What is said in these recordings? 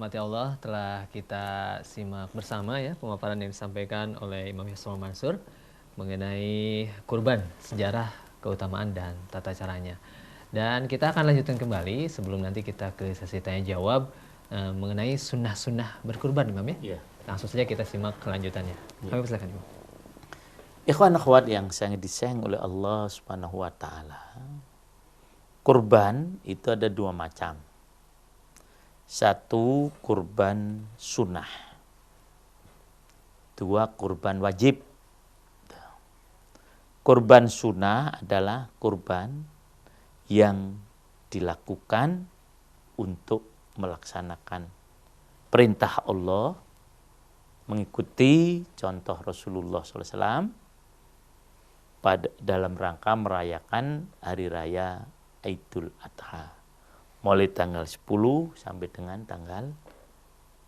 dirahmati Allah, telah kita simak bersama ya pemaparan yang disampaikan oleh Imam Yasir Mansur mengenai kurban, sejarah, keutamaan dan tata caranya. Dan kita akan lanjutkan kembali sebelum nanti kita ke sesi tanya jawab mengenai sunnah-sunnah berkurban, Imam ya. Langsung saja kita simak kelanjutannya. Kami persilakan, Imam. Ikhwan akhwat yang sangat disayang oleh Allah Subhanahu wa taala. Kurban itu ada dua macam. Satu, kurban sunnah. Dua, kurban wajib. Kurban sunnah adalah kurban yang dilakukan untuk melaksanakan perintah Allah, mengikuti contoh Rasulullah SAW dalam rangka merayakan hari raya Idul Adha. Mulai tanggal 10 sampai dengan tanggal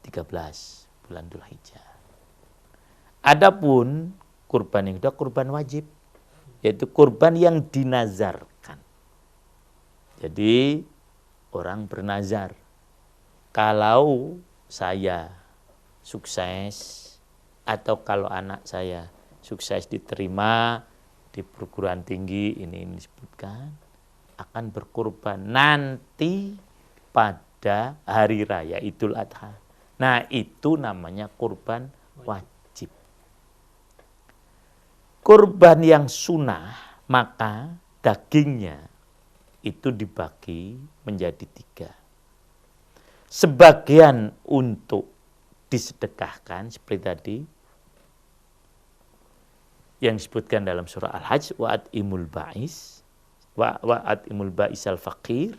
13 bulan Dzulhijjah. Adapun kurban yang kedua kurban wajib, yaitu kurban yang dinazarkan. Jadi orang bernazar, kalau saya sukses atau kalau anak saya sukses diterima di perguruan tinggi ini disebutkan, akan berkurban nanti pada hari raya Idul Adha. Nah, itu namanya kurban wajib. Kurban yang sunnah, maka dagingnya itu dibagi menjadi 3. Sebagian untuk disedekahkan seperti tadi yang disebutkan dalam surah Al-Hajj, wa'atimul ba'is, wa'atimul ba'is al-faqir.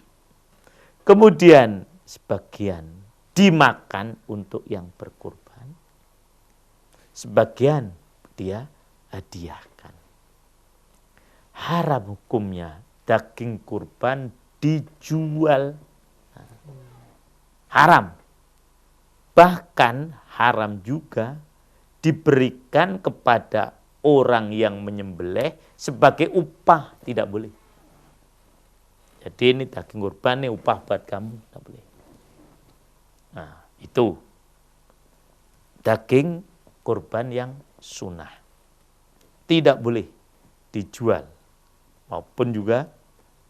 Kemudian sebagian dimakan untuk yang berkurban, sebagian dia hadiahkan. Haram hukumnya daging kurban dijual. Haram. Bahkan haram juga diberikan kepada orang yang menyembelih sebagai upah, tidak boleh. Jadi ini daging kurban, ini upah buat kamu, tidak boleh. Nah, itu daging kurban yang sunnah. Tidak boleh dijual, maupun juga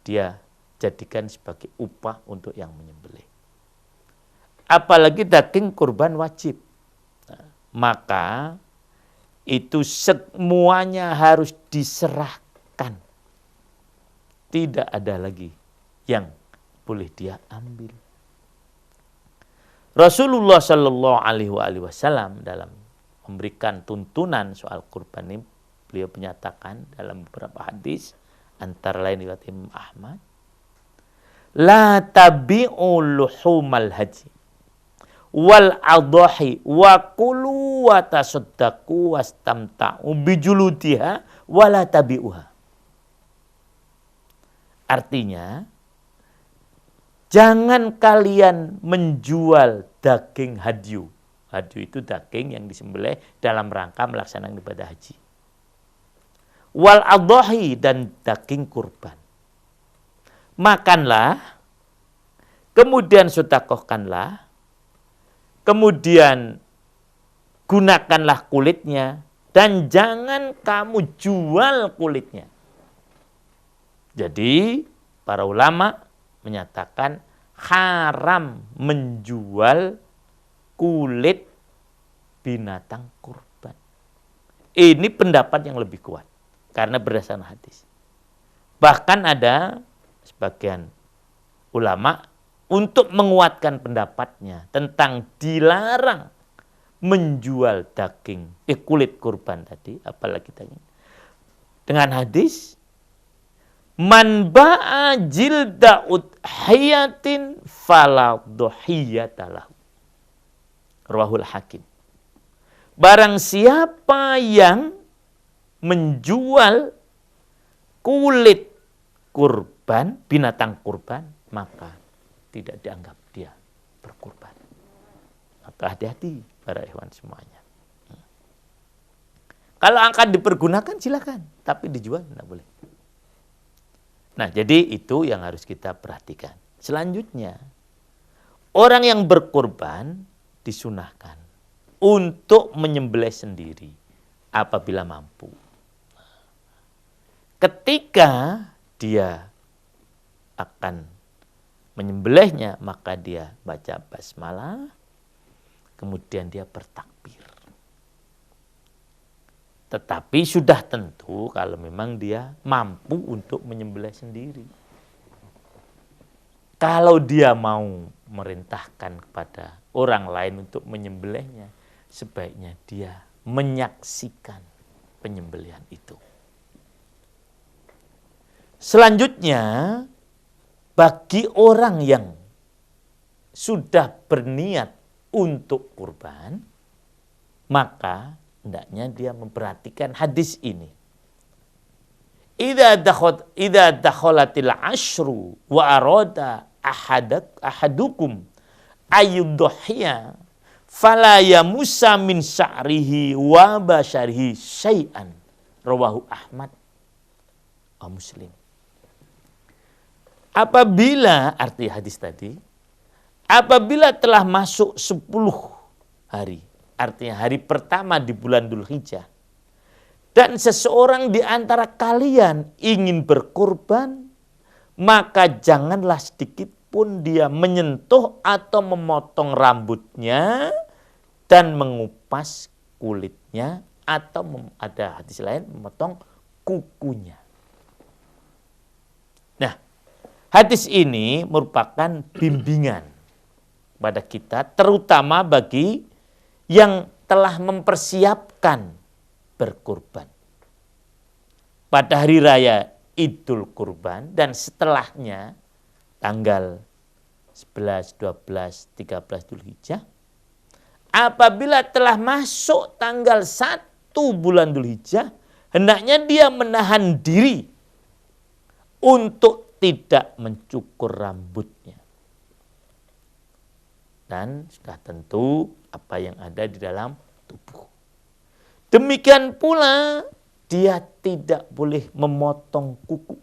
dia jadikan sebagai upah untuk yang menyembelih. Apalagi daging kurban wajib. Nah, maka itu semuanya harus diserahkan. Tidak ada lagi yang boleh dia ambil. Rasulullah Shallallahu Alaihi Wasallam dalam memberikan tuntunan soal kurban ini, beliau menyatakan dalam beberapa hadis, antara lain riwayat Imam Ahmad, la tabi'u luhumal haji wal adhahi wa kulu wa tasaddaqu wastamta'u bijuludiha wa la tabi'uha. Artinya, jangan kalian menjual daging hadyu. Hadyu itu daging yang disembelih dalam rangka melaksanakan ibadah haji. Wal adhahi, dan daging kurban. Makanlah, kemudian sedekahkanlah, kemudian gunakanlah kulitnya, dan jangan kamu jual kulitnya. Jadi para ulama menyatakan haram menjual kulit binatang kurban. Ini pendapat yang lebih kuat karena berdasarkan hadis. Bahkan ada sebagian ulama untuk menguatkan pendapatnya tentang dilarang menjual daging kulit kurban tadi, apalagi daging, dengan hadis man ba'a jilda udhiyatin fala dhuhiyatalahu. Rawahul Hakim. Barang siapa yang menjual kulit kurban, binatang kurban, maka tidak dianggap dia berkurban. Maka hati-hati para ikhwan semuanya. Kalau akan dipergunakan silakan, tapi dijual tidak boleh. Nah, jadi itu yang harus kita perhatikan. Selanjutnya, orang yang berkurban disunahkan untuk menyembelih sendiri apabila mampu. Ketika dia akan menyembelihnya, maka dia baca basmalah, kemudian dia bertakbir. Tetapi sudah tentu kalau memang dia mampu untuk menyembelih sendiri. Kalau dia mau merintahkan kepada orang lain untuk menyembelihnya, sebaiknya dia menyaksikan penyembelihan itu. Selanjutnya, bagi orang yang sudah berniat untuk kurban, maka hendaknya dia memperhatikan hadis ini. Idza dakhalatil ashru wa arada ahadukum ayyudhiya fala yamussa min sya'rihi wa basyarihi syai'an. Rawahu Ahmad wa Muslim. Apabila, arti hadis tadi, apabila telah masuk 10 hari, artinya hari pertama di bulan Dzulhijjah, dan seseorang di antara kalian ingin berkurban, maka janganlah sedikit pun dia menyentuh atau memotong rambutnya dan mengupas kulitnya, atau ada hadis lain memotong kukunya. Nah, hadis ini merupakan bimbingan pada kita, terutama bagi yang telah mempersiapkan berkurban pada hari raya Idul Kurban dan setelahnya tanggal 11, 12, 13 Dzulhijjah. Apabila telah masuk tanggal 1 bulan Dzulhijjah, hendaknya dia menahan diri untuk tidak mencukur rambutnya. Dan sudah tentu apa yang ada di dalam tubuh. Demikian pula dia tidak boleh memotong kuku.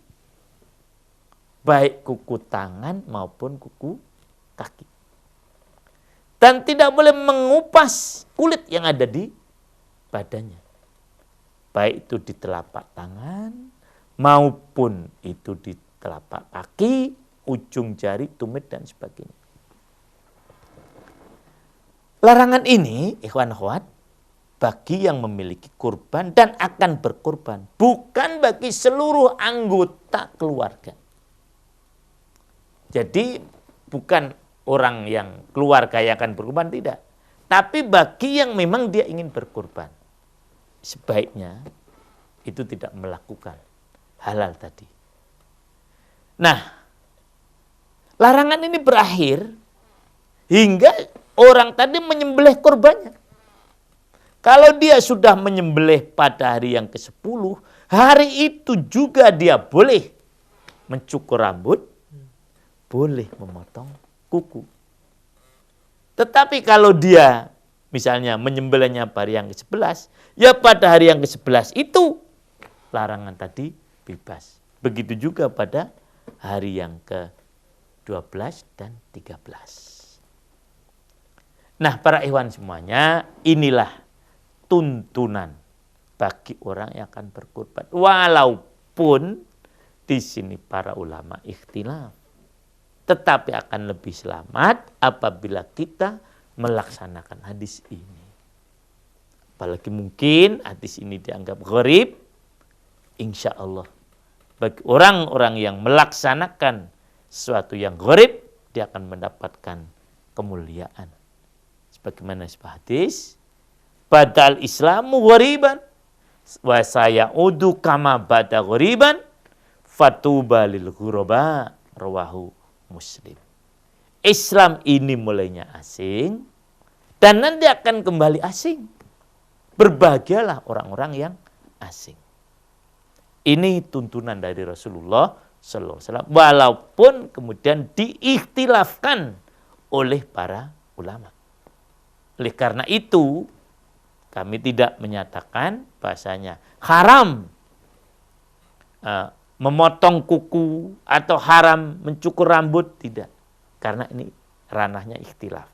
Baik kuku tangan maupun kuku kaki. Dan tidak boleh mengupas kulit yang ada di badannya. Baik itu di telapak tangan maupun itu di telapak kaki, ujung jari, tumit dan sebagainya. Larangan ini, ikhwan akhwat, bagi yang memiliki kurban dan akan berkurban, bukan bagi seluruh anggota keluarga. Jadi bukan orang yang keluarga yang akan berkurban, tidak. Tapi bagi yang memang dia ingin berkurban, sebaiknya itu tidak melakukan halal tadi. Nah, larangan ini berakhir hingga orang tadi menyembelih kurbannya. Kalau dia sudah menyembelih pada hari yang ke-10, hari itu juga dia boleh mencukur rambut, boleh memotong kuku. Tetapi kalau dia misalnya menyembelihnya pada hari yang ke-11, ya pada hari yang ke-11 itu larangan tadi bebas. Begitu juga pada hari yang ke-12 dan 13. Nah, para ikhwan semuanya, inilah tuntunan bagi orang yang akan berkurban. Walaupun di sini para ulama ikhtilaf, tetapi akan lebih selamat apabila kita melaksanakan hadis ini. Apalagi mungkin hadis ini dianggap gharib, insya Allah bagi orang-orang yang melaksanakan sesuatu yang gharib, dia akan mendapatkan kemuliaan. Sebagaimana sebuah hadis, badal Islamu ghariban wa sayaudu kama bada ghariban fatuba lil ghuraba, rawahu Muslim. Islam ini mulainya asing dan nanti akan kembali asing. Berbahagialah orang-orang yang asing. Ini tuntunan dari Rasulullah sallallahu alaihi wasallam, walaupun kemudian diikhtilafkan oleh para ulama. Oleh karena itu kami tidak menyatakan bahasanya haram memotong kuku atau haram mencukur rambut, tidak. Karena ini ranahnya ikhtilaf.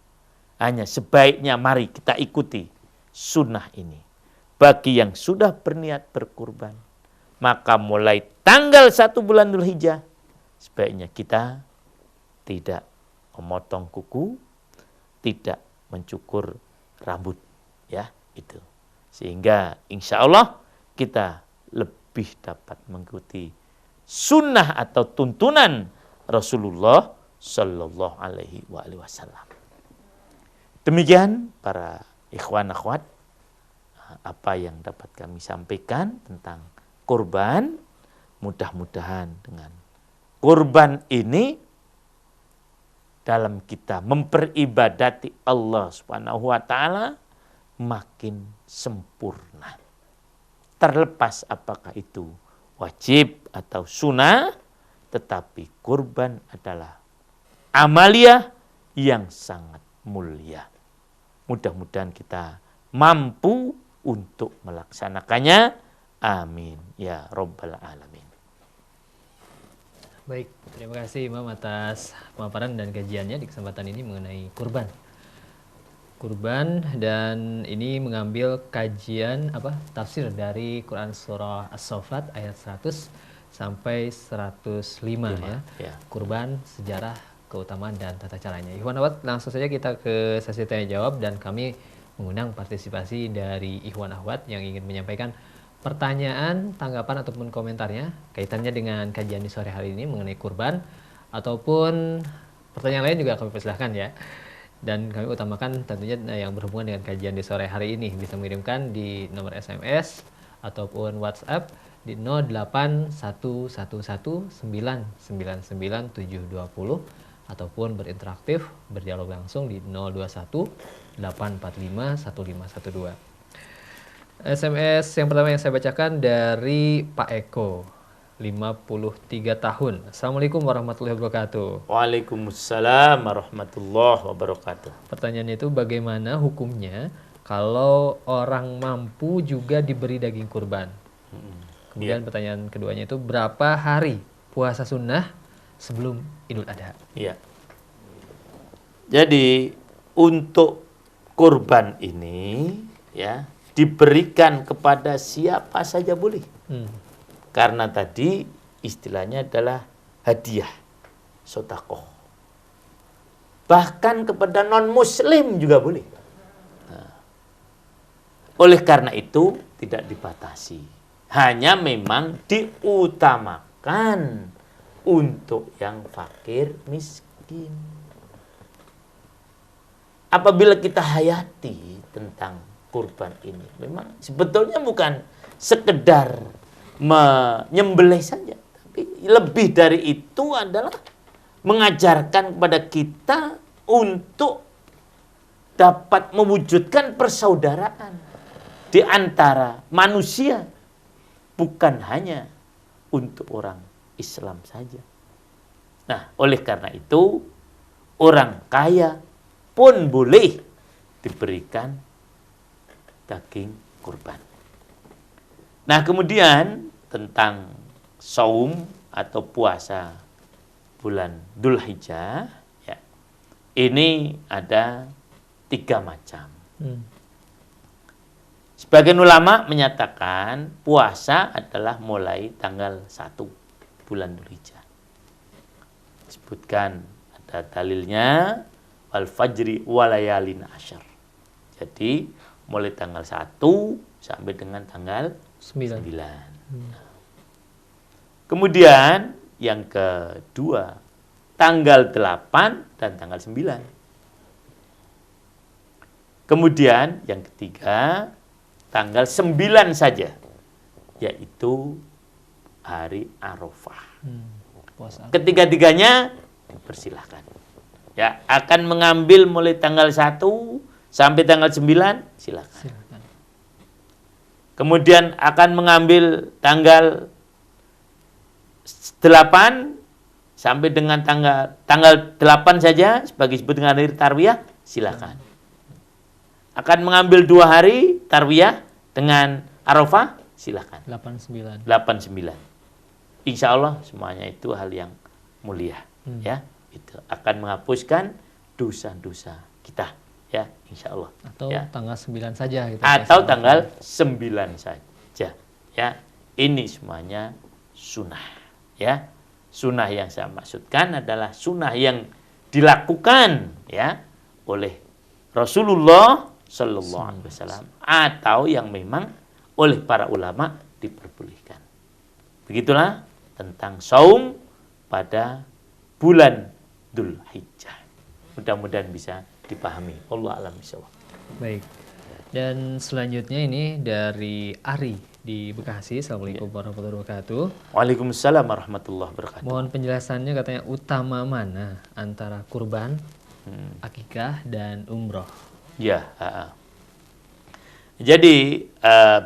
Hanya sebaiknya mari kita ikuti sunnah ini. Bagi yang sudah berniat berkurban, maka mulai tanggal 1 bulan Dzulhijjah, sebaiknya kita tidak memotong kuku, tidak mencukur rambut, ya itu. Sehingga insya Allah kita lebih dapat mengikuti sunnah atau tuntunan Rasulullah Shallallahu Alaihi Wasallam. Demikian para ikhwan akhwat, apa yang dapat kami sampaikan tentang kurban. Mudah-mudahan dengan kurban ini dalam kita memperibadati Allah Subhanahu wa taala makin sempurna. Terlepas apakah itu wajib atau sunnah, tetapi kurban adalah amaliyah yang sangat mulia. Mudah-mudahan kita mampu untuk melaksanakannya. Amin ya rabbal alamin. Baik, terima kasih Imam atas pemaparan dan kajiannya di kesempatan ini mengenai kurban. Kurban, dan ini mengambil kajian tafsir dari Quran surah As-Saffat ayat 100 sampai 105 ya. Kurban, sejarah, keutamaan dan tata caranya. Ikhwan Akhwat, langsung saja kita ke sesi tanya jawab, dan kami mengundang partisipasi dari Ikhwan Akhwat yang ingin menyampaikan pertanyaan, tanggapan ataupun komentarnya kaitannya dengan kajian di sore hari ini mengenai kurban, ataupun pertanyaan lain juga kami persilahkan ya. Dan kami utamakan tentunya yang berhubungan dengan kajian di sore hari ini bisa mengirimkan di nomor SMS ataupun WhatsApp di 08111999720, ataupun berinteraksif berdialog langsung di 0218451512. SMS yang pertama yang saya bacakan dari Pak Eko, 53 tahun. Assalamualaikum warahmatullahi wabarakatuh. Waalaikumsalam warahmatullahi wabarakatuh. Pertanyaannya itu, bagaimana hukumnya kalau orang mampu juga diberi daging kurban? Kemudian pertanyaan keduanya itu, berapa hari puasa sunnah sebelum Idul Adha? Iya. Jadi untuk kurban ini ya diberikan kepada siapa saja boleh. Karena tadi istilahnya adalah hadiah, sedekah. Bahkan kepada non-muslim juga boleh. Nah, oleh karena itu tidak dibatasi. Hanya memang diutamakan untuk yang fakir miskin. Apabila kita hayati tentang kurban ini, memang sebetulnya bukan sekedar menyembelih saja, tapi lebih dari itu adalah mengajarkan kepada kita untuk dapat mewujudkan persaudaraan di antara manusia, bukan hanya untuk orang Islam saja. Nah, oleh karena itu orang kaya pun boleh diberikan daging kurban. Nah, kemudian tentang saum atau puasa bulan Dzulhijjah, ya, ini ada 3 macam. Sebagian ulama menyatakan puasa adalah mulai tanggal 1 bulan Dzulhijjah. Disebutkan ada dalilnya wal fajri walayalin asyar. Jadi mulai tanggal 1 sampai dengan tanggal 9. Kemudian yang kedua tanggal 8 dan tanggal 9. Kemudian yang ketiga tanggal 9 saja, yaitu hari Arafah. Ketiga-tiganya persilahkan. Ya, akan mengambil mulai tanggal 1 sampai tanggal 9, silakan. Kemudian akan mengambil tanggal 8 sampai dengan tanggal 8 saja sebagai disebut dengan hari tarwiyah, silakan. Akan mengambil 2 hari tarwiyah dengan Arafah, silakan. 89. Insya Allah semuanya itu hal yang mulia, ya. Itu akan menghapuskan dosa-dosa kita, ya, insya Allah. Atau Ya. tanggal 9 saja gitu. Atau tanggal 9 saja. Ya, ini semuanya sunnah. Ya, sunnah yang saya maksudkan adalah sunnah yang dilakukan ya oleh Rasulullah Sallallahu Alaihi Wasallam atau yang memang oleh para ulama diperbolehkan. Begitulah tentang saum pada bulan Dzulhijjah. Mudah-mudahan bisa dipahami. Allah a'lam bishawab. Baik. Dan selanjutnya ini dari Ari di Bekasi. Assalamualaikum warahmatullahi wabarakatuh. Waalaikumsalam warahmatullahi wabarakatuh. Mohon penjelasannya, katanya utama mana antara kurban, akikah, dan umroh? Ya. Jadi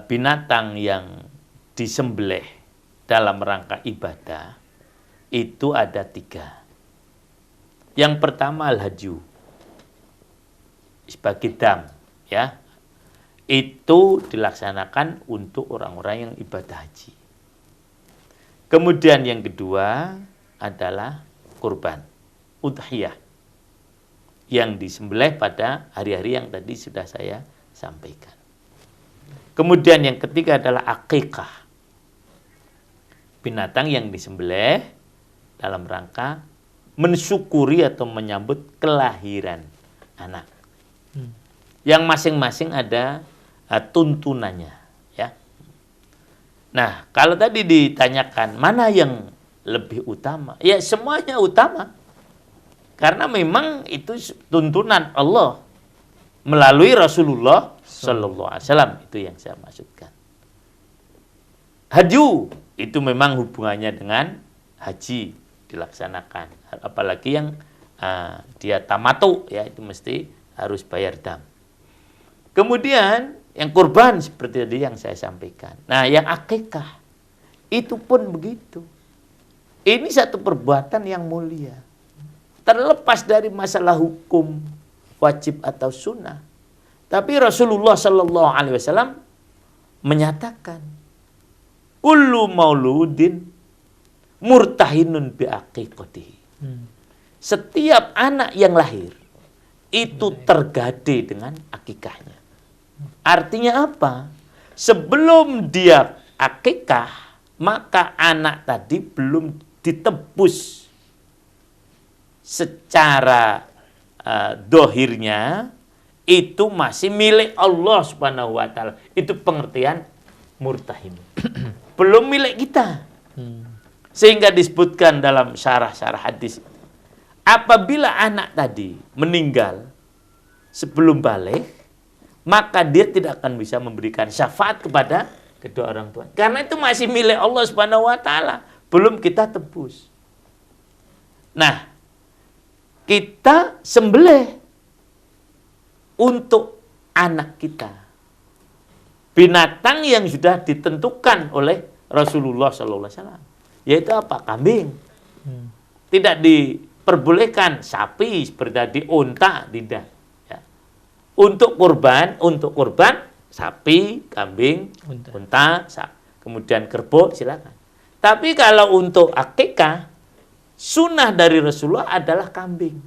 binatang yang disembelih dalam rangka ibadah itu ada 3. Yang pertama al-haju sebagai dam, ya. Itu dilaksanakan untuk orang-orang yang ibadah haji. Kemudian yang kedua adalah kurban, udhiyah, yang disembelih pada hari-hari yang tadi sudah saya sampaikan. Kemudian yang ketiga adalah akikah, binatang yang disembelih dalam rangka mensyukuri atau menyambut kelahiran anak. Yang masing-masing ada tuntunannya, ya. Nah, kalau tadi ditanyakan mana yang lebih utama, ya semuanya utama. Karena memang itu tuntunan Allah melalui Rasulullah Sallallahu Alaihi Wasallam, itu yang saya maksudkan. Haju itu memang hubungannya dengan haji dilaksanakan, apalagi yang dia tamatu, ya itu mesti harus bayar dam. Kemudian yang kurban seperti tadi yang saya sampaikan. Nah, yang akikah itu pun begitu. Ini satu perbuatan yang mulia. Terlepas dari masalah hukum wajib atau sunnah. Tapi Rasulullah Sallallahu Alaihi Wasallam menyatakan, kullu mauludin murtahinun bi aqiqatihi. Setiap anak yang lahir itu tergade dengan akikahnya. Artinya apa? Sebelum dia akikah, maka anak tadi belum ditebus secara dohirnya, itu masih milik Allah Subhanahu wa Ta'ala. Itu pengertian murtahin. Belum milik kita. Sehingga disebutkan dalam syarah-syarah hadis, apabila anak tadi meninggal sebelum balik, maka dia tidak akan bisa memberikan syafaat kepada kedua orang tua. Karena itu masih milik Allah Subhanahu wa Ta'ala. Belum kita tebus. Nah, kita sembelih untuk anak kita binatang yang sudah ditentukan oleh Rasulullah SAW, yaitu apa? Kambing. Tidak diperbolehkan sapi seperti tadi, unta, tidak. Ya. Untuk kurban sapi, kambing, unta, kemudian kerbau, silakan. Tapi kalau untuk akikah, sunnah dari Rasulullah adalah kambing.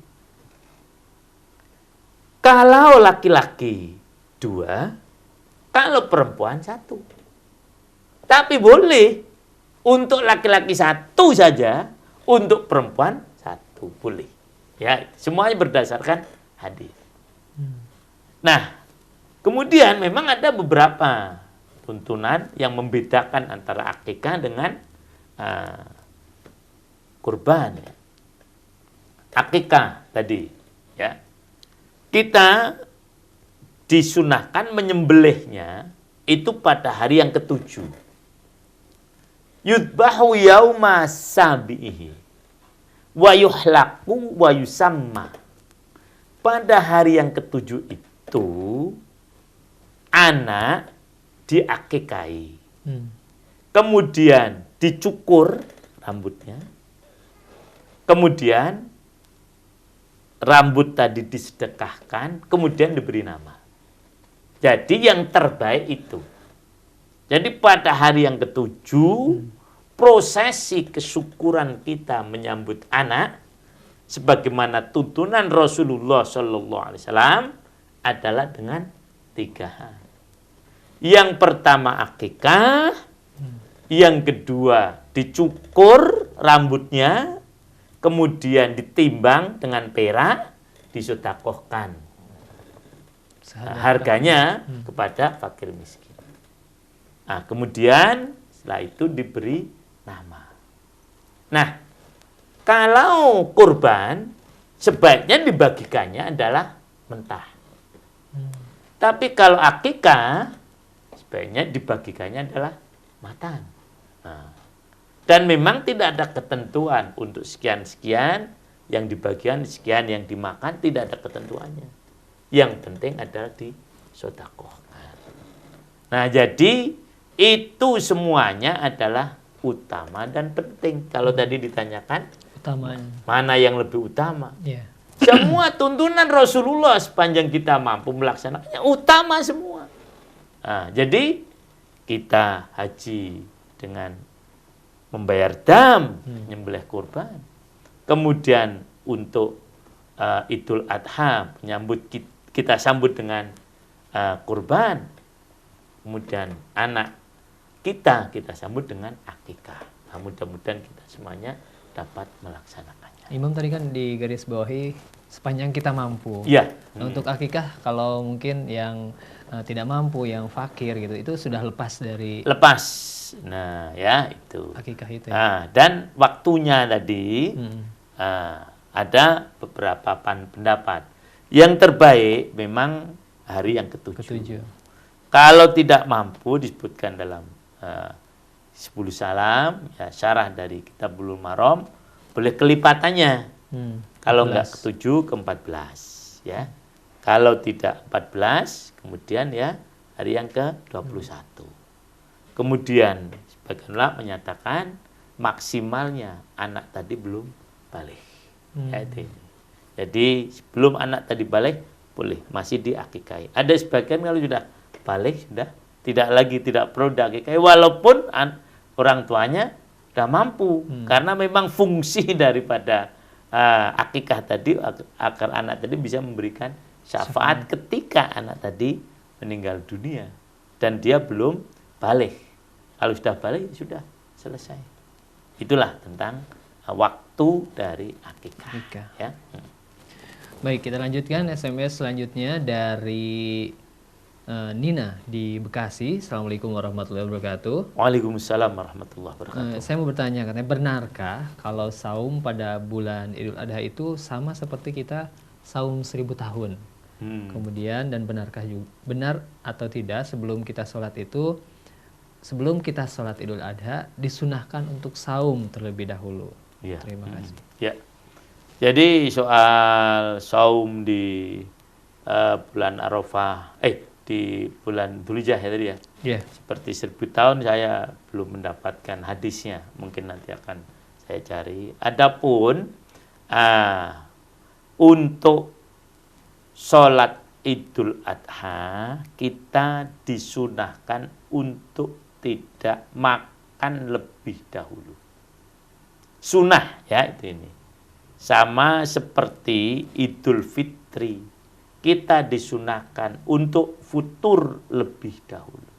Kalau laki-laki 2, kalau perempuan 1. Tapi boleh untuk laki-laki 1 saja, untuk perempuan 1 boleh. Ya, semuanya berdasarkan hadis. Nah, kemudian memang ada beberapa tuntunan yang membedakan antara akikah dengan kurban. Ya. Akikah tadi, ya. Kita disunahkan menyembelihnya itu pada hari yang ke-7. Yudbahu yauma sabihi wa yuhlaqu wa yusamma. Pada hari yang ke-7 itu anak diakikahi. Kemudian dicukur rambutnya. Kemudian rambut tadi disedekahkan, kemudian diberi nama. Jadi yang terbaik itu. Jadi pada hari yang ke-7, prosesi kesyukuran kita menyambut anak sebagaimana tuntunan Rasulullah Shallallahu Alaihi Wasallam adalah dengan 3 hal. Yang pertama akikah, yang kedua dicukur rambutnya, kemudian ditimbang dengan perak, disedekahkan harganya kepada fakir miskin. Nah, kemudian setelah itu diberi nama. Nah, kalau kurban sebaiknya dibagikannya adalah mentah. Tapi kalau akikah sebaiknya dibagikannya adalah matang. Nah, dan memang tidak ada ketentuan untuk sekian-sekian yang dibagikan, sekian yang dimakan, tidak ada ketentuannya. Yang penting adalah disedekahkan. Nah, jadi itu semuanya adalah utama dan penting. Kalau tadi ditanyakan Utamaan. mana yang lebih utama? Ya. Semua tuntunan Rasulullah sepanjang kita mampu melaksanakannya utama semua. Nah, jadi kita haji dengan membayar dam, menyembelih kurban. Kemudian untuk Idul Adha kita sambut dengan kurban. Kemudian anak kita sambut dengan akikah. Nah, mudah-mudahan kita semuanya dapat melaksanakannya. Imam tadi kan di garis bawahi sepanjang kita mampu. Iya. Nah, untuk akikah kalau mungkin yang tidak mampu, yang fakir gitu, itu sudah lepas dari Lepas. Nah, ya itu. akikah itu. Nah, dan waktunya tadi ada beberapa pendapat. Yang terbaik memang hari yang ketujuh. Kalau tidak mampu disebutkan dalam 10 salam, ya syarah dari Kitabul Maram, boleh kelipatannya. Kalau enggak ke-7 ke-14, ya. Kalau tidak 14, kemudian ya hari yang ke-21. Kemudian sebagian ulama menyatakan maksimalnya anak tadi belum balik. Ya, itu ini. Jadi sebelum anak tadi balik boleh masih diakikahi. Ada sebagian kalau sudah balik sudah tidak perlu diakikahi walaupun orang tuanya sudah mampu karena memang fungsi daripada akikah tadi agar anak tadi bisa memberikan syafaat ketika anak tadi meninggal dunia dan dia belum balik. Kalau sudah balik sudah selesai. Itulah tentang waktu dari akikah. Ya. Baik, kita lanjutkan SMS selanjutnya dari Nina di Bekasi. Assalamualaikum warahmatullahi wabarakatuh. Waalaikumsalam warahmatullahi wabarakatuh. Saya mau bertanya, katanya benarkah kalau saum pada bulan Idul Adha itu sama seperti kita saum 1000 tahun? Kemudian dan benarkah juga benar atau tidak sebelum kita sholat Idul Adha disunahkan untuk saum terlebih dahulu? Ya. Terima kasih. Ya. Jadi soal saum di bulan Arafah, di bulan Dzulhijjah ya tadi ya. Yeah. Seperti 1000 tahun saya belum mendapatkan hadisnya. Mungkin nanti akan saya cari. Adapun untuk sholat Idul Adha kita disunahkan untuk tidak makan lebih dahulu. Sunnah ya itu ini. Sama seperti Idul Fitri, kita disunahkan untuk futur lebih dahulu.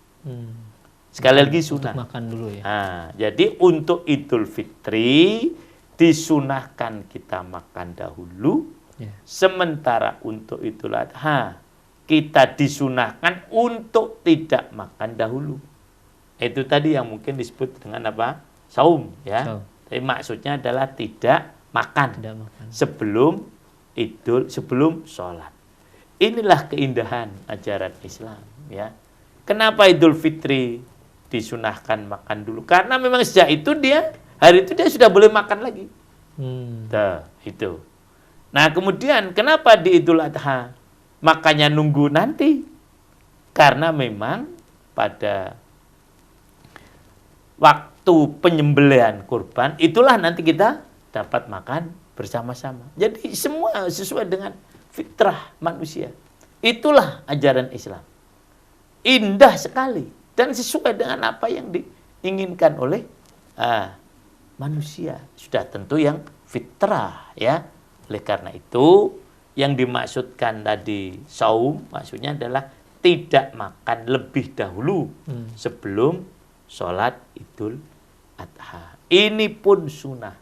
Sekali lagi sunnah. Untuk makan dulu ya. Nah, jadi untuk Idul Fitri disunahkan kita makan dahulu. Sementara untuk Idul Adha kita disunahkan untuk tidak makan dahulu. Itu tadi yang mungkin disebut dengan apa? Saum ya. Tapi maksudnya adalah tidak makan sebelum sholat. Inilah keindahan ajaran Islam ya. Kenapa Idul Fitri disunahkan makan dulu? Karena memang sejak itu hari itu dia sudah boleh makan lagi. Itu. Nah, kemudian kenapa di Idul Adha makanya nunggu nanti? Karena memang pada waktu penyembelihan kurban itulah nanti kita dapat makan bersama-sama. Jadi semua sesuai dengan fitrah manusia. Itulah ajaran Islam. Indah sekali dan sesuai dengan apa yang diinginkan oleh manusia. Sudah tentu yang fitrah ya. Oleh karena itu, yang dimaksudkan tadi saum, maksudnya adalah tidak makan lebih dahulu sebelum sholat Idul Adha. Ini pun sunnah.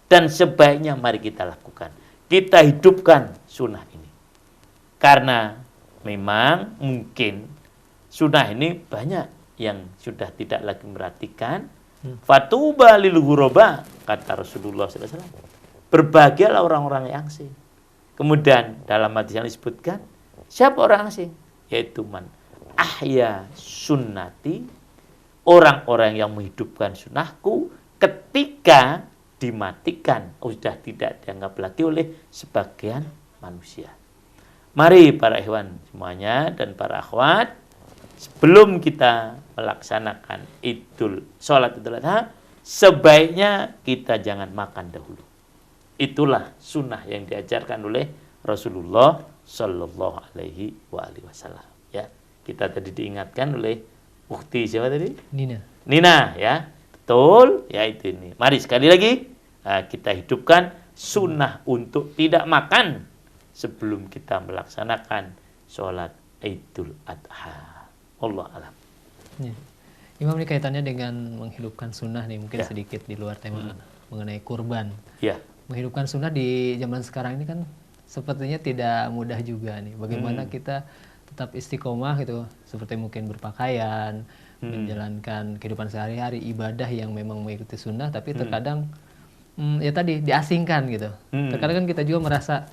Dan sebaiknya mari kita lakukan. Kita hidupkan sunnah ini. Karena memang mungkin sunnah ini banyak yang sudah tidak lagi merhatikan. Fatuba lil ghuraba, kata Rasulullah SAW. Berbahagialah orang-orang yang asing. Kemudian dalam hadis yang disebutkan, siapa orang asing? Yaitu man ahya sunnati, orang-orang yang menghidupkan sunnahku ketika dimatikan, sudah tidak dianggap lagi oleh sebagian manusia. Mari para ikhwan semuanya dan para akhwat, sebelum kita melaksanakan sholat Idul Adha, sebaiknya kita jangan makan dahulu. Itulah sunnah yang diajarkan oleh Rasulullah Sallallahu Alaihi Wasallam. Ya, kita tadi diingatkan oleh ukhti siapa tadi? Nina, ya, betul, ya itu ini. Mari sekali lagi kita hidupkan sunnah untuk tidak makan sebelum kita melaksanakan sholat Idul Adha. Allah alam. Ya. Imam, ini kaitannya dengan menghidupkan sunnah nih, mungkin sedikit di luar tema mengenai kurban. Ya. Menghidupkan sunnah di zaman sekarang ini kan sepertinya tidak mudah juga nih. Bagaimana kita tetap istiqomah gitu, seperti mungkin berpakaian, menjalankan kehidupan sehari-hari, ibadah yang memang mengikuti sunnah, tapi terkadang ya tadi diasingkan gitu. Terkadang kan kita juga merasa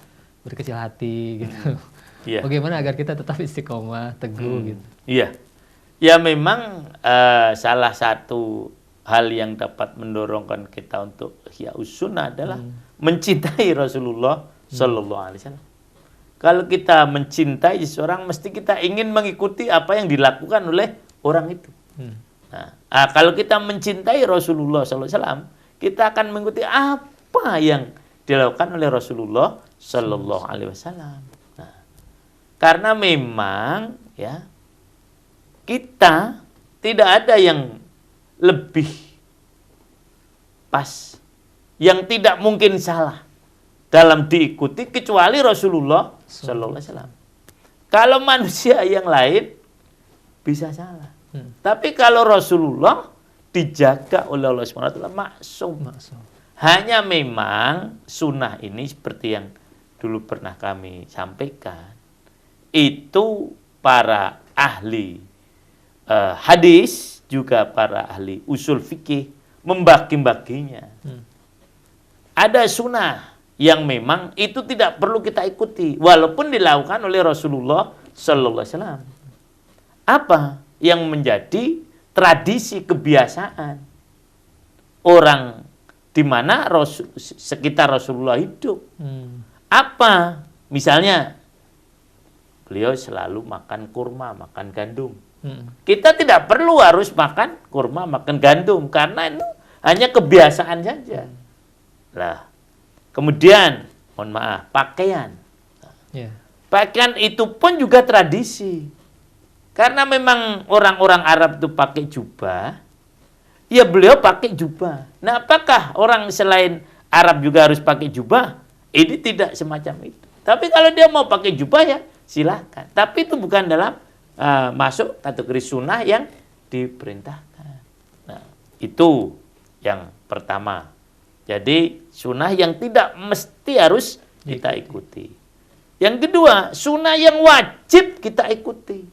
berkecil hati gitu. Yeah. Bagaimana agar kita tetap istiqomah, teguh gitu. Iya. Ya memang salah satu hal yang dapat mendorongkan kita untuk ihya'us sunnah adalah mencintai Rasulullah Sallallahu Alaihi Wasallam. Kalau kita mencintai seseorang, mesti kita ingin mengikuti apa yang dilakukan oleh orang itu. Nah, kalau kita mencintai Rasulullah Sallallahu Alaihi Wasallam, kita akan mengikuti apa yang dilakukan oleh Rasulullah Sallallahu Alaihi Wasallam. Nah, karena memang ya kita tidak ada yang lebih pas, yang tidak mungkin salah dalam diikuti kecuali Rasulullah Sallallahu Alaihi Wasallam. Kalau manusia yang lain bisa salah, tapi kalau Rasulullah dijaga oleh Allah SWT maksum. Hanya memang sunnah ini seperti yang dulu pernah kami sampaikan, itu para ahli hadis juga para ahli usul fikih membagi-baginya. Ada sunnah yang memang itu tidak perlu kita ikuti walaupun dilakukan oleh Rasulullah Sallallahu Alaihi Wasallam. Apa yang menjadi tradisi kebiasaan orang di mana sekitar Rasulullah hidup? Apa? Misalnya beliau selalu makan kurma, makan gandum. Kita tidak perlu harus makan kurma, makan gandum karena itu hanya kebiasaan saja. Lah, kemudian mohon maaf, pakaian. Pakaian itu pun juga tradisi. Karena memang orang-orang Arab itu pakai jubah, ya beliau pakai jubah. Nah, apakah orang selain Arab juga harus pakai jubah? Ini tidak semacam itu. Tapi kalau dia mau pakai jubah ya silakan. Tapi itu bukan dalam masuk kategori sunnah yang diperintahkan. Nah, itu yang pertama. Jadi sunnah yang tidak mesti harus kita ikuti. Yang kedua, sunnah yang wajib kita ikuti.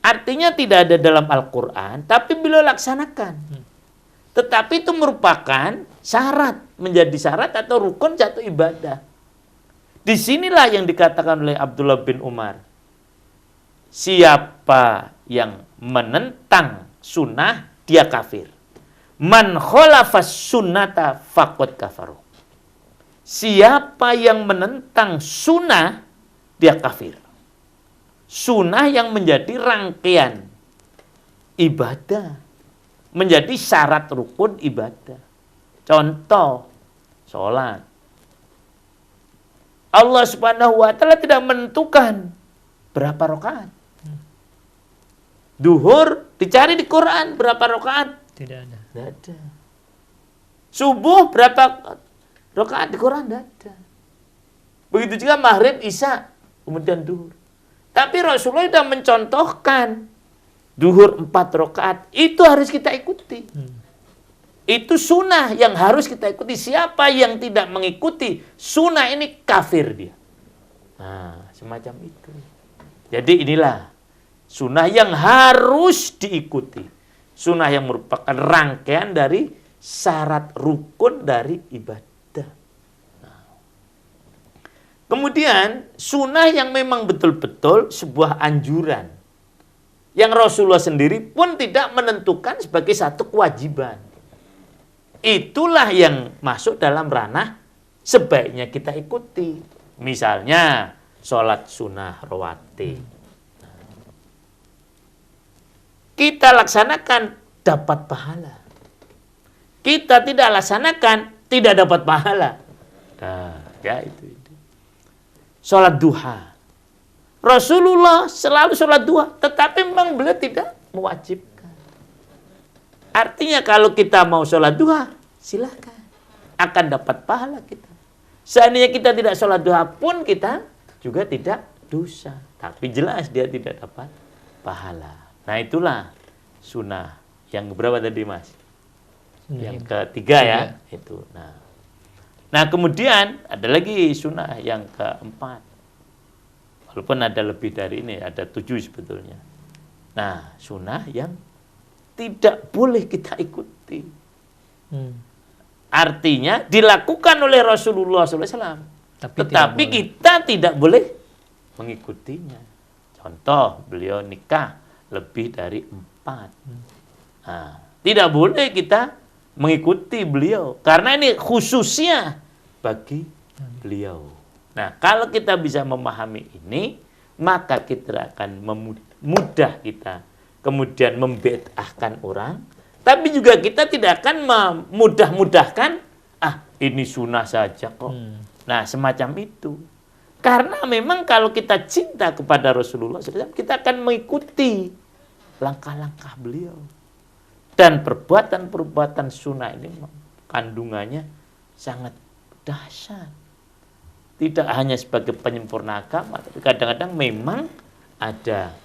Artinya tidak ada dalam Al-Quran, tapi beliau laksanakan. Tetapi itu merupakan syarat, menjadi syarat atau rukun satu ibadah. Disinilah yang dikatakan oleh Abdullah bin Umar. Siapa yang menentang sunnah, dia kafir. Man khalafas sunnata faqad kafaru. Siapa yang menentang sunnah, dia kafir. Sunnah yang menjadi rangkaian ibadah, menjadi syarat rukun ibadah. Contoh, sholat. Allah Subhanahu wa Ta'ala tidak menentukan berapa rakaat. Duhur dicari di Quran berapa rakaat? Tidak ada. Tidak ada. Subuh berapa rakaat di Quran? Tidak ada. Begitu juga maghrib, isya, kemudian duhur. Tapi Rasulullah sudah mencontohkan duhur 4 rakaat, itu harus kita ikuti. Itu sunnah yang harus kita ikuti. Siapa yang tidak mengikuti sunnah ini kafir dia. Nah, semacam itu. Jadi inilah sunnah yang harus diikuti. Sunnah yang merupakan rangkaian dari syarat rukun dari ibadah. Kemudian sunnah yang memang betul-betul sebuah anjuran. Yang Rasulullah sendiri pun tidak menentukan sebagai satu kewajiban. Itulah yang masuk dalam ranah sebaiknya kita ikuti. Misalnya sholat sunnah rawatib. Kita laksanakan dapat pahala. Kita tidak laksanakan tidak dapat pahala. Nah, ya itu. Sholat duha. Rasulullah selalu sholat duha, tetapi memang beliau tidak mewajibkan. Artinya kalau kita mau sholat duha, silakan. Akan dapat pahala kita. Seandainya kita tidak sholat duha pun kita juga tidak dosa. Tapi jelas dia tidak dapat pahala. Nah itulah sunnah. Yang berapa tadi Mas? Yang ketiga ya. Itu. Nah kemudian ada lagi sunnah yang keempat. Walaupun ada lebih dari ini, ada 7 sebetulnya. Nah sunnah yang tidak boleh kita ikuti. Artinya dilakukan oleh Rasulullah SAW. Tetapi kita tidak boleh mengikutinya. Contoh, beliau nikah lebih dari 4. Nah, tidak boleh kita mengikuti beliau. Karena ini khususnya bagi beliau. Nah, kalau kita bisa memahami ini, maka kita akan mudah kita kemudian membedahkan orang. Tapi juga kita tidak akan memudah-mudahkan, ini sunnah saja kok. Nah, semacam itu. Karena memang kalau kita cinta kepada Rasulullah SAW, kita akan mengikuti langkah-langkah beliau. Dan perbuatan-perbuatan sunnah ini kandungannya sangat dahsyat. Tidak hanya sebagai penyempurna agama, tapi kadang-kadang memang ada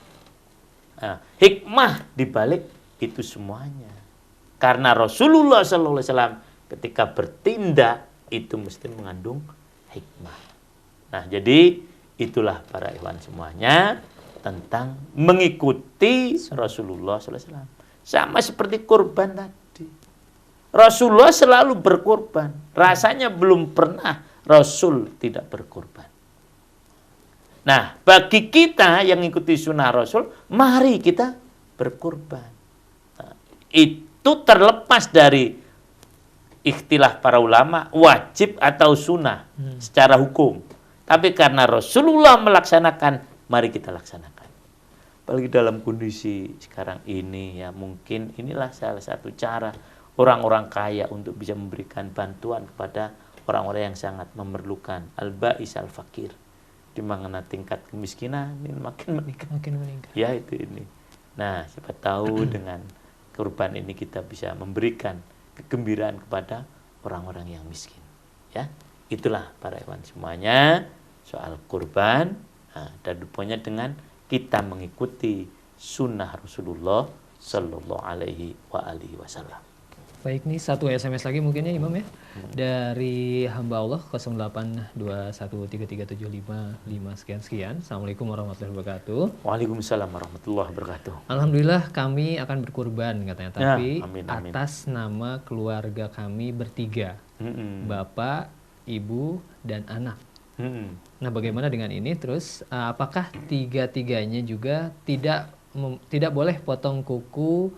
hikmah di balik itu semuanya. Karena Rasulullah SAW ketika bertindak itu mesti mengandung hikmah. Nah, jadi itulah para ikhwan semuanya tentang mengikuti Rasulullah SAW. Sama seperti kurban tadi. Rasulullah selalu berkorban. Rasanya belum pernah Rasul tidak berkorban. Nah, bagi kita yang ikuti sunnah Rasul, mari kita berkorban. Nah, itu terlepas dari ikhtilaf para ulama, wajib atau sunnah secara hukum. Tapi karena Rasulullah melaksanakan, mari kita laksanakan. Apalagi dalam kondisi sekarang ini, ya mungkin inilah salah satu cara orang-orang kaya untuk bisa memberikan bantuan kepada orang-orang yang sangat memerlukan. Al-ba'is al-fakir. Di mana tingkat kemiskinan ini makin meningkat. Ya itu ini. Nah, siapa tahu dengan kurban ini kita bisa memberikan kegembiraan kepada orang-orang yang miskin. Ya, itulah para ikhwan semuanya soal kurban. Nah, dan rupanya dengan kita mengikuti sunnah Rasulullah Sallallahu Alaihi Wasallam. Baik, nih satu SMS lagi mungkin ya Imam ya. Dari hamba Allah 08213375 sekian. Assalamualaikum warahmatullahi wabarakatuh. Waalaikumsalam warahmatullahi wabarakatuh. Alhamdulillah kami akan berkurban katanya. Tapi amin. atas nama keluarga kami bertiga. Bapak, ibu, dan anak. Nah bagaimana dengan ini? Terus apakah tiga-tiganya juga tidak boleh potong kuku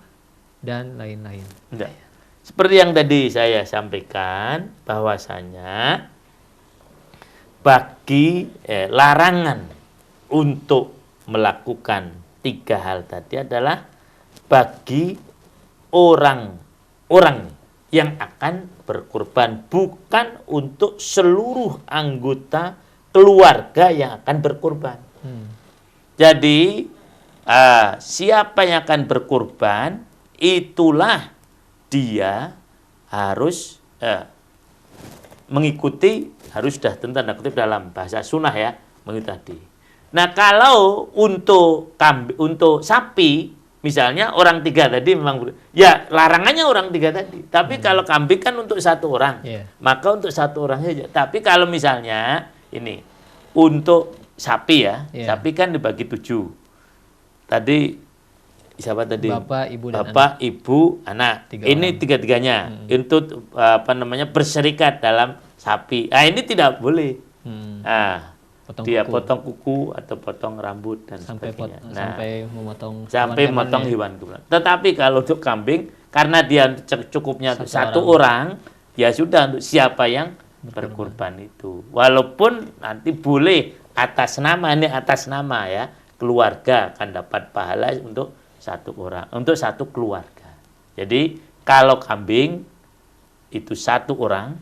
dan lain-lain? Tidak. Seperti yang tadi saya sampaikan, bahwasanya bagi larangan untuk melakukan 3 hal tadi adalah bagi orang yang akan berkurban, bukan untuk seluruh anggota keluarga yang akan berkurban. Jadi siapa yang akan berkurban, itulah dia harus mengikuti harus sudah tentu tanda kutip dalam bahasa sunnah ya, mengikuti tadi. Nah, kalau untuk untuk sapi misalnya orang 3 tadi memang ya larangannya orang 3 tadi. Tapi kalau kambing kan untuk 1 orang. Maka untuk 1 orang saja. Tapi kalau misalnya ini untuk sapi ya, sapi kan dibagi 7. Tadi siapa tadi? Bapak, ibu, anak. Ini 3-3-nya untuk berserikat dalam sapi. Nah, ini tidak boleh. Nah, potong kuku atau potong rambut dan sebagainya. Sampai memotong hewan kurban. Tetapi kalau untuk kambing karena dia cukupnya 1 orang, ya sudah untuk siapa yang berkurban itu. Walaupun nanti boleh atas nama ya, keluarga akan dapat pahala untuk 1 orang, untuk 1 keluarga. Jadi kalau kambing itu 1 orang,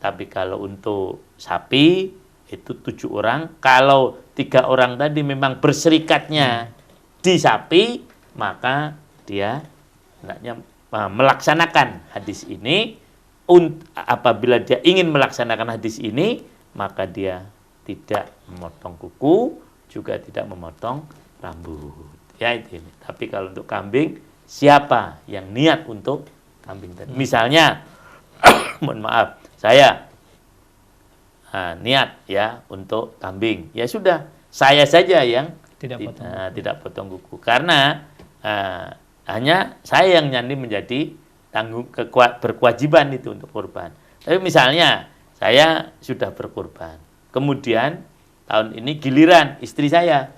tapi kalau untuk sapi itu 7 orang. Kalau 3 orang tadi memang berserikatnya di sapi, maka dia hendaknya melaksanakan hadis ini. Apabila dia ingin melaksanakan hadis ini, maka dia tidak memotong kuku, juga tidak memotong rambut. Ya itu ini. Tapi kalau untuk kambing, siapa yang niat untuk kambing tadi? Misalnya, mohon maaf, saya niat ya untuk kambing, ya sudah saya saja yang tidak potong kuku karena hanya saya yang nanti menjadi berkewajiban itu untuk kurban. Tapi misalnya saya sudah berkurban, kemudian tahun ini giliran istri saya,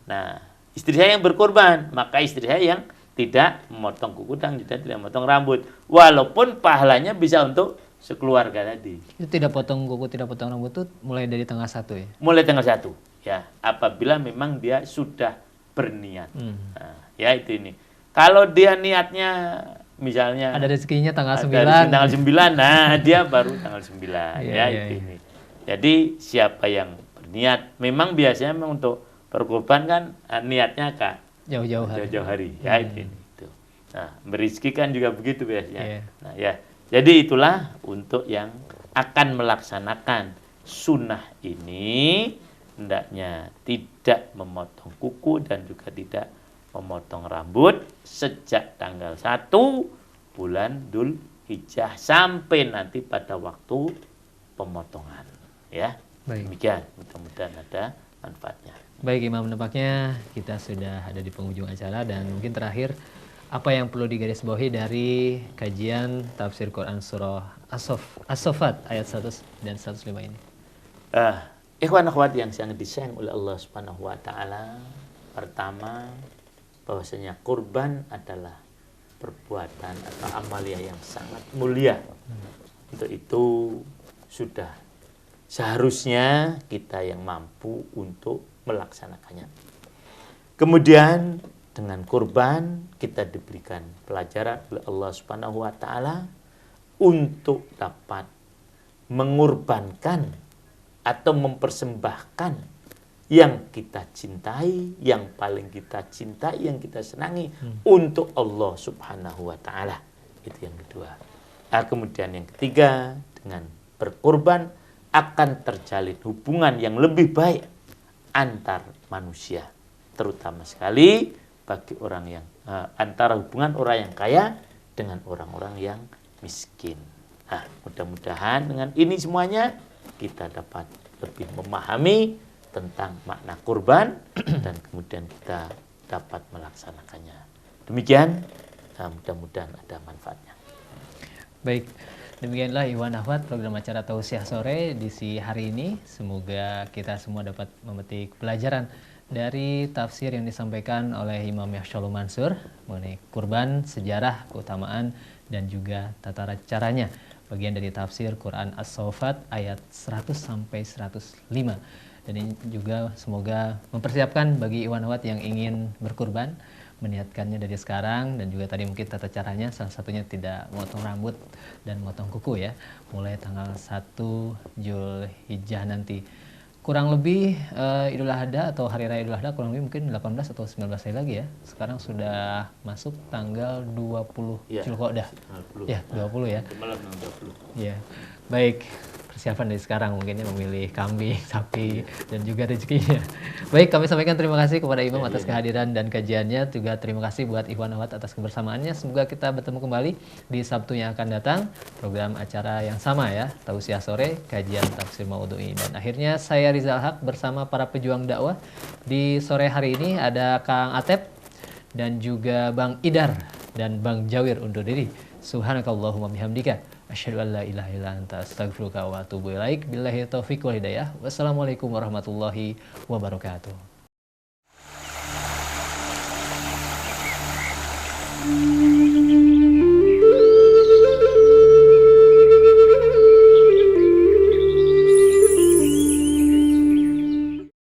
nah istri saya yang berkurban, maka istri saya yang tidak memotong kuku dan tidak memotong rambut, walaupun pahalanya bisa untuk sekeluarga tadi. Itu tidak potong kuku, tidak potong rambut itu mulai dari tanggal 1 ya? Mulai tanggal 1 ya, apabila memang dia sudah berniat. Nah, ya itu ini. Kalau dia niatnya misalnya ada rezekinya tanggal 9. Tanggal 9, nah dia baru tanggal 9 itu ini. Jadi siapa yang berniat, memang biasanya memang untuk berkurban kan niatnya jauh-jauh hari. Ya itu ini. Nah, berizki kan juga begitu biasanya. Nah, ya. Jadi itulah untuk yang akan melaksanakan sunnah ini, hendaknya tidak memotong kuku dan juga tidak memotong rambut sejak tanggal 1 bulan Dzulhijjah sampai nanti pada waktu pemotongan. Ya, demikian. Mudah-mudahan ada manfaatnya. Baik Imam, nampaknya kita sudah ada di penghujung acara dan mungkin terakhir, apa yang perlu digarisbawahi dari kajian tafsir Quran surah As-Saffat ayat 100 dan 105 ini? Ikhwan akhwat yang sangat disayang oleh Allah Subhanahu wa taala, pertama bahwasanya kurban adalah perbuatan atau amalia yang sangat mulia. Untuk itu sudah seharusnya kita yang mampu untuk melaksanakannya. Kemudian dengan kurban kita diberikan pelajaran oleh Allah Subhanahu wa taala untuk dapat mengorbankan atau mempersembahkan yang kita cintai, yang paling kita cintai, yang kita senangi untuk Allah Subhanahu wa taala. Itu yang kedua. Kemudian yang ketiga, dengan berkorban akan terjalin hubungan yang lebih baik antar manusia, terutama sekali bagi orang yang antara hubungan orang yang kaya dengan orang-orang yang miskin. Nah, mudah-mudahan dengan ini semuanya kita dapat lebih memahami tentang makna kurban dan kemudian kita dapat melaksanakannya. Demikian, mudah-mudahan ada manfaatnya. Baik, demikianlah Ikhwan Akhwat program acara Tausiah Sore edisi hari ini. Semoga kita semua dapat memetik pelajaran dari tafsir yang disampaikan oleh Imam Yahya Mansur mengenai kurban, sejarah, keutamaan, dan juga tata caranya. Bagian dari tafsir Quran As-Saffat ayat 100 sampai 105. Dan ini juga semoga mempersiapkan bagi Ikhwan Akhwat yang ingin berkurban, meniatkannya dari sekarang, dan juga tadi mungkin tata caranya salah satunya tidak memotong rambut dan memotong kuku ya, mulai tanggal 1 Dzulhijjah nanti. Kurang lebih Idul Adha atau Hari Raya Idul Adha kurang lebih mungkin 18 atau 19 hari lagi ya. Sekarang sudah masuk tanggal 20 Dzulqa'dah. Ya, 20 ya. Malam 20. Ya. Baik, persiapan dari sekarang mungkin ya, memilih kambing, sapi, dan juga rezekinya. Baik, kami sampaikan terima kasih kepada Imam atas kehadiran dan kajiannya. Juga terima kasih buat Ikhwan Akhwat atas kebersamaannya. Semoga kita bertemu kembali di Sabtu yang akan datang, program acara yang sama ya, Tausiah Sore, kajian tafsir Maudhu'i. Dan akhirnya saya Rizal Haq bersama para pejuang dakwah. Di sore hari ini ada Kang Atep dan juga Bang Idar dan Bang Jawir undur diri. Subhanakallahumma bihamdika asyhadu an la ilaha illa anta astaghfiruka wa atubu ilaik. Billahi taufiq wal hidayah. Wassalamualaikum warahmatullahi wabarakatuh.